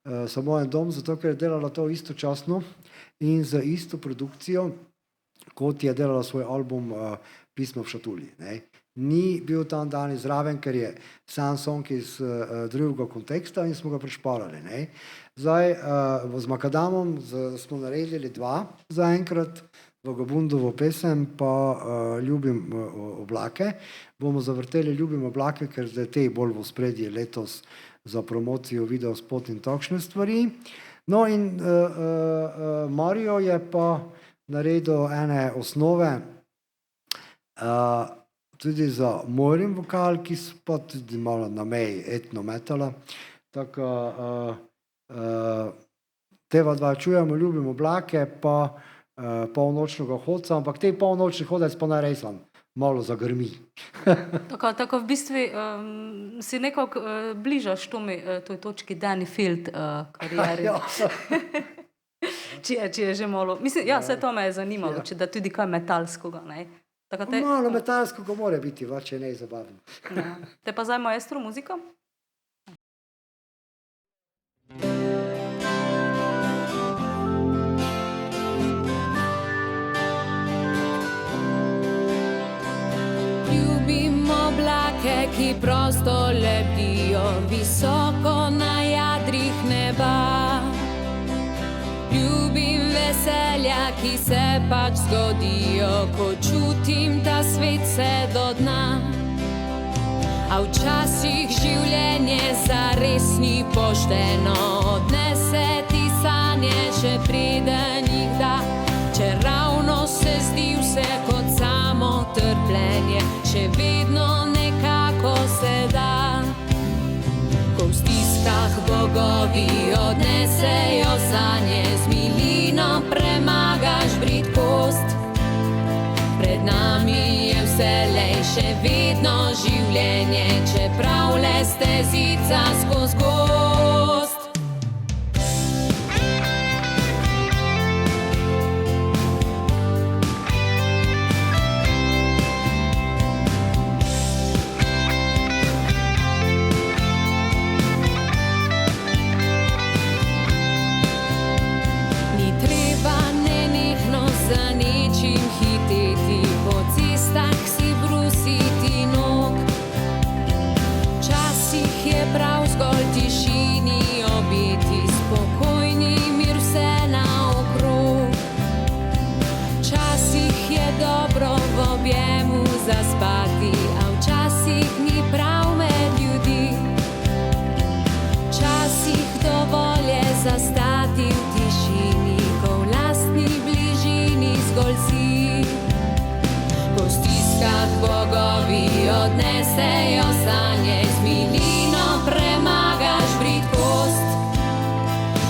Samo en dom, zato ker je delala to istočasno in z isto produkcijo, kot je delala svoj album Pismo v šatulji. Ne. Ni bil tam dan zraven, ker je sam song iz drugega konteksta in smo ga prišparali. Ne. Zdaj z Makadamom smo naredili 2 zaenkrat, Vagabundovo pesem pa Ljubim oblake. Bomo zavrteli Ljubim oblake, ker zdaj te bolj v ospredje letos za promocijo video spot in takšne stvari. No in Mario je pa naredil ene osnove tudi za Morin vokal, ki so pa tudi malo na meji etno metala. Tako teva 2 čujemo, Ljubim oblake pa Polnočnega hodca, ampak te polnočni hodec pa naresan malo zagrmi. Tako v bistvu si nekako bližaš toj točki Danny Field karijeri. Ja. Če je že malo, mislim, ja, vse to me je zanimalo, če da tudi kaj metalskega, ne. Tako te, Malo metalsko ga mora biti, če ne zabavno. ja. Te pa zdaj maestro muzika? Ljubim oblake, ki prosto lebdijo visoko na jadrih neba. Ljubim veselja, ki se pač zgodijo, ko čutim ta svet se do dna. A včasih življenje zares ni pošteno, odnese ti sanje, še preden jih da. Čeravno se zdi vse kot samo trpljenje, še vedno nekako bogovi odnesejo sanje, z milino premagaš bridkost. Pred nami je vselej še vedno življenje, čeprav le stezica skozi gozd. Ni treba nenehno za nečim hiteti, po cestah si brusiti nog. Včasih je prav zgolj tišini obeti, spokojni mir vse naokrog. Včasih je dobro v objemu zaspati, a včasih ni prav med ljudi. Včasih dovolj je zastati v tišini, ko v lastni bližini zgolj si. Ko v stiskah bogovi odnesejo sanje, z milino premagaš bridkost.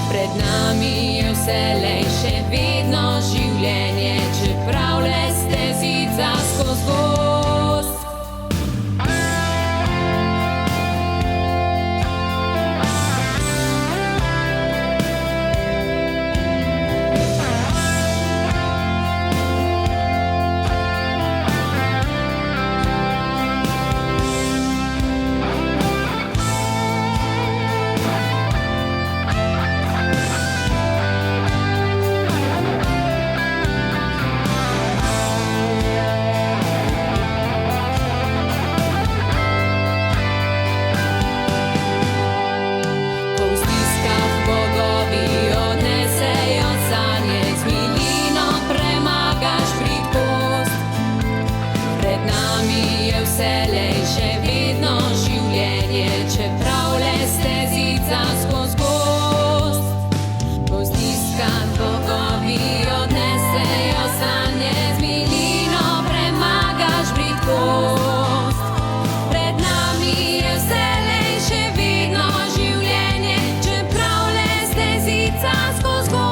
Pred nami je vselej še vedno življenje, čeprav le stezica skozi gozd. Ko v stiskah bogovi odnesejo sanje, z milino premagaš bridkost. Pred nami je vselej še vedno življenje, čeprav le stezica skozi gozd. Ko v stiskah bogovi odnesejo sanje, z milino premagaš bridkost. Pred nami je vselej še vedno življenje, čeprav le stezica skozi gozd.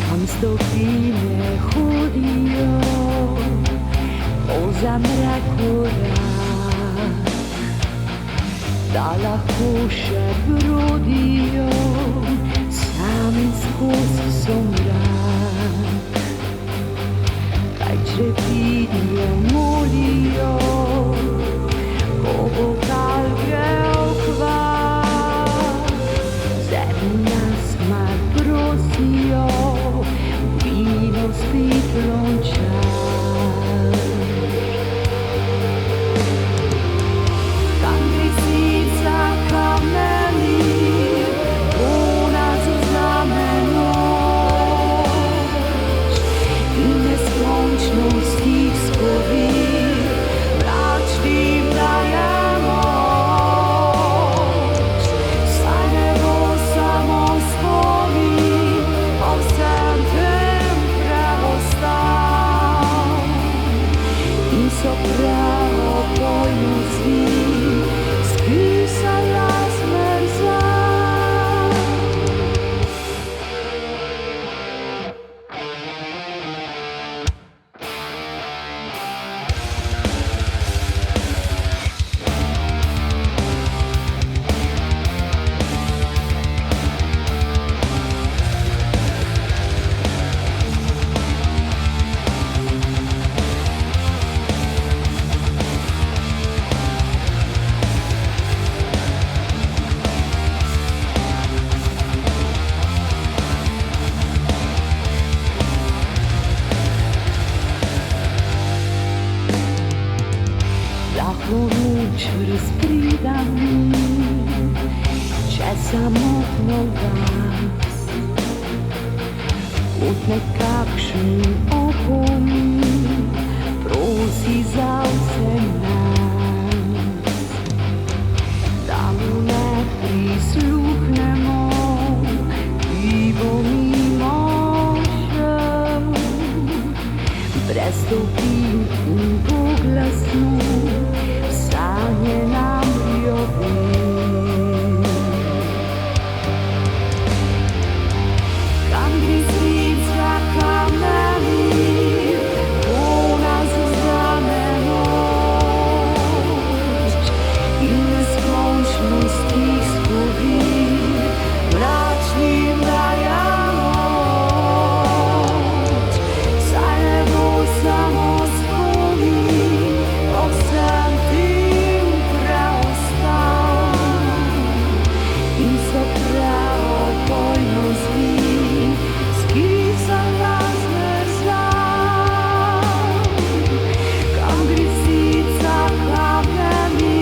Kam stopine hodijo, poza mrak korak, da lahko še brodijo, sami skozi somrak. Kaj če vidijo, molijo, ko bo kal grel kvar, zemlji nas mar prosijo, vino spet lončar. Kam gre sica, kam meni, ona zazname noč in neskončno stih spovi, mračnim daje moč. Saj ne bo samo spomin o vsem tem preostal. samotno vas, kot nekakšen opomin, prosi za vse nas, da mu ne prisluhnemo, ki bo mimo šel, brez stopin in poglasno, sanje nam ljubi. Kam gre svet za kamnami, ko nas vzame noč in neskončnosti spomin, mračnim daja moč. Saj ne bo samo spomin o vsem tem preostal in se pravo pojno zdi, skisala zmrzal. Kam gre svet za kamnami,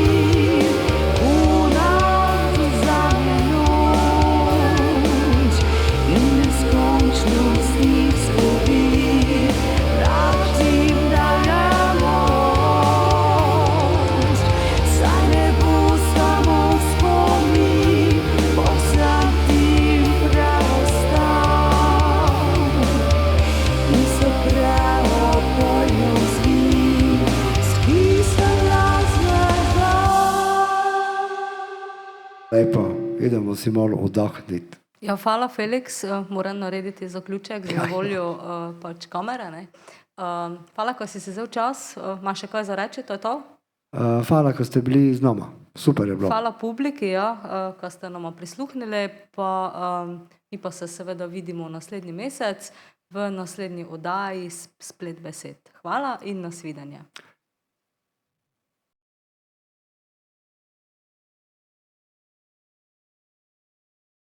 ko nas vzame noč in neskončnosti spomin, mračnim daje moč. Saj ne bo samo spomin po vsem tem preostal in se pravo pojno zdi, skisala zmrzal. Lepo, idemo si malo oddahniti. Ja, hvala, Felix. Moram narediti zaključek za voljo pač kamere. Ne? Hvala, ko si si vzel čas. Imaš še kaj za reči, to je to? Hvala, ko ste bili z nama. Super je bilo. Hvala publiki, ja, ko ste nama prisluhnili. Mi pa se seveda vidimo naslednji mesec v naslednji oddaji Splet besed. Hvala in nasvidenje.